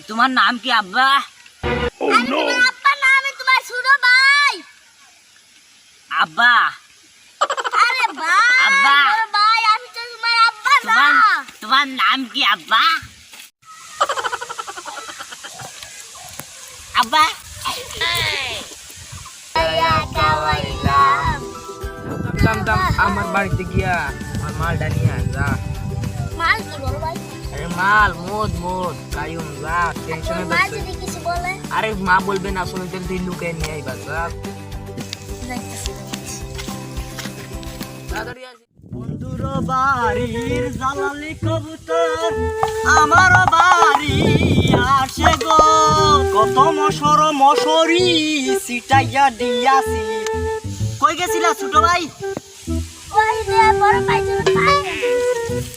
তোমার নাম কি আব্বা? আরে তোমার আব্বা না, আমি তোমার ছোট ভাই। আব্বা আরে ভাই, আব্বা। বড় ভাই, আমি তো তোমার আব্বা না। তোমার নাম কি আব্বা? আব্বা খাওয়াইলাম। আমার বাড়িতে গিয়া আমার মালটা নিয়ে আয়, যা। মাল কি বড় ভাই? আরে মাল মদ কায়ুম, যা, টেনশনে মা যাচ্ছে। যদি কিছু বলে? আরে মা বলবে না, শুনে জলদি লুকে নিয়ে আইবা, যা। তাড়াতাড়ি আসি। বন্ধুর বাড়ির জালালি কবুতর আমার বাড়ি আসে গো, কত মশরি সিটাইয়া দিয়াছি। কই গেছিলা ছোট ভাই? ওই যে বড় ভাই যে পায়ে।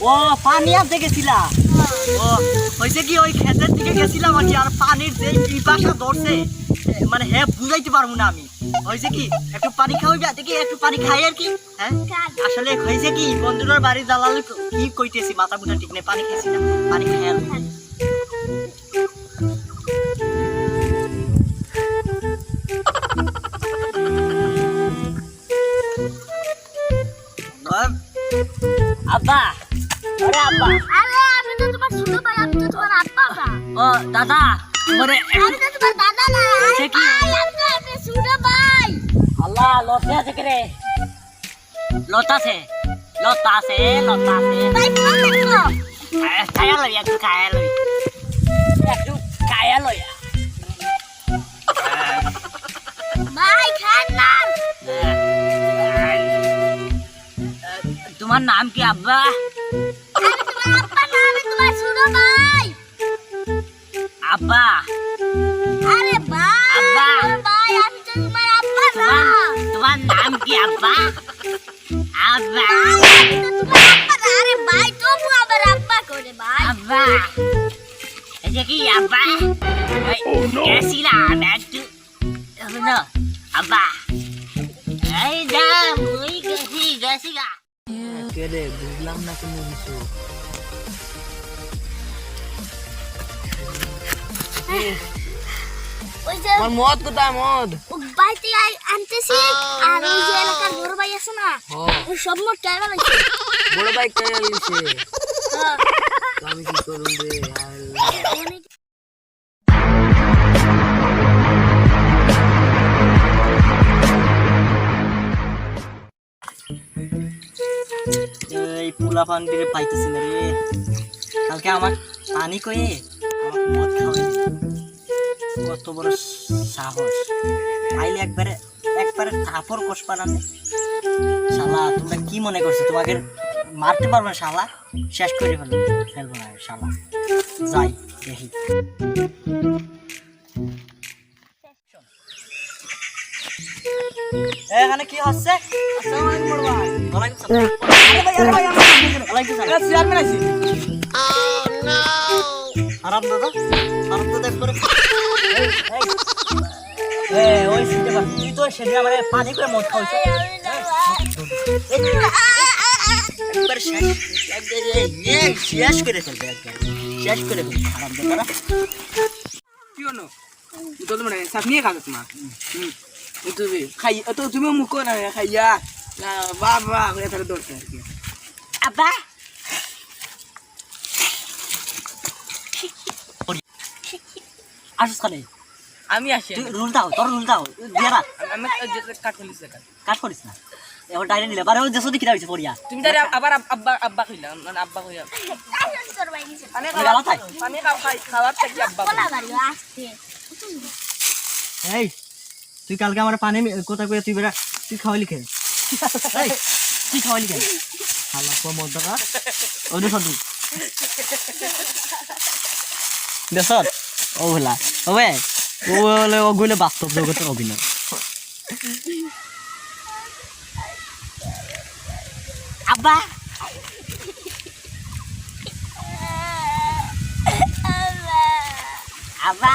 ও পানি আনতে গেছিলা? ও হয়েছে কি, ওই ক্ষেতের দিকে গেছিলাম আর পানির যে পিপাসা ধরছে, মানে হ্যাঁ বুঝাইতে পারবো না আমি। হয়েছে কি, একটু পানি খাওয়াইবা দেখি, একটু পানি খাই আর কি। হ্যাঁ আসলে হয়েছে কি, বন্ধুরার বাড়ি জ্বালালে কি কইতেছি, মাথা মুঠা ঠিক নেই, পানি খেয়েছি না, পানি খাই আর আব্বা। আরে আব্বা। আরে আমি তো তোমার ছোট ভাই, আমি তো তোমার আব্বা না। ও দাদা, মানে আমি তো তোমার দাদা না। হয়েছে কি? আমি তো আপনার ছোট ভাই। আল্লাহ লতে আছে কে রে? লতাছে লতাছে লতাছে। ভাই ফোন দেখো। খায়া লই, একটু খায়া লই, একটু খায়া লই। ভাই খান না। তোমার নাম কি আব্বা? আমি তোমার আব্বা না, আমি তোমার ছোট ভাই। আব্বা আরে ভাই, আব্বা। বড় ভাই, আমি তো তোমার আব্বা না। তোমার নাম কি আব্বা? আব্বা ভাই, আমি তো তোমার আব্বা না। আরে ভাই, তবু আবার আব্বা করে ভাই। আব্বা, এটা কি আব্বা? গেছিলাম একটু, শোনো আব্বা, এই যা ওই গেছি গা। কে রে, বুঝলাম না কোনো কিছু। ওই যে আমার মদ কোথায়, মদ? ও বাইতে আনতেছি, আর ওই যে এলাকার বড় ভাই আছে না, ওই সব মোট টাকা লাগছে। বড় ভাই কেন লিছে? হ্যাঁ, তো আমি কি করুন রে? আল্লাহ। অনেক- এই পোলা পান দিয়ে পাইতেছি না রে। কালকে আমার পানি কয়ে আমার মদ খাওয়াই দিত। কত বড় সাহস! পাইলে একবারে থাপড় কষবা না। শালা তোমরা কি মনে করছো তোমাকে মারতে পারবো না? শালা শেষ করে ফেলবো না শালা। যাই দেখি। এখানে কি হচ্ছে? আসসালামু আলাইকুম বড় ভাই। ওয়ালাইকুম সালাম। আরে ভাই ওয়ালাইকুম সালাম। চেয়ারম্যান আছি। আরাম দাদা করে ওই সিটে বস। তুই তো সেদিন আমার পানি করে মদ খাওয়াইছ। একবার শেষ করে ফেলবে, একবার শেষ করে ফেলবে আরাম দাদা। কি হলো? তো মানে সাপ নিয়ে খাবে তোমার। তুমি খাই তো, তুমি মুখ না খাইয়া না বাবা করে তাহলে দৌড়তে আর কি। আব্বা আসিস খানে, আমি আসি। তুই রুল দাও, তোর রুল দাও দিয়া রাখ। আমি কাট করিস কাট করিস না, এবার ডাইরে নিলে বারে ওই দেশো দেখি রাখছে পড়িয়া। তুমি তাহলে আবার আব্বা কইলাম, মানে আব্বা কইলাম আসুন তোর ভাই নিচে। পানি ওই গালা তাই? পানি খাওয়ার থেকে আব্বা কোলা বাড়িও আসতে। এই তুই কালকে আমার পানি কোথা করে তুই বেড়া তুই খাওয়ালি খেয়ে তুই খাওয়ালি খেয়ে আল্লাহ কো মদ দাদা ওই দেশ তুই দেশ ও হলা ওবে ও হলে ওগুলো বাস্তব জগতের অভিনয়। আব্বা আব্বা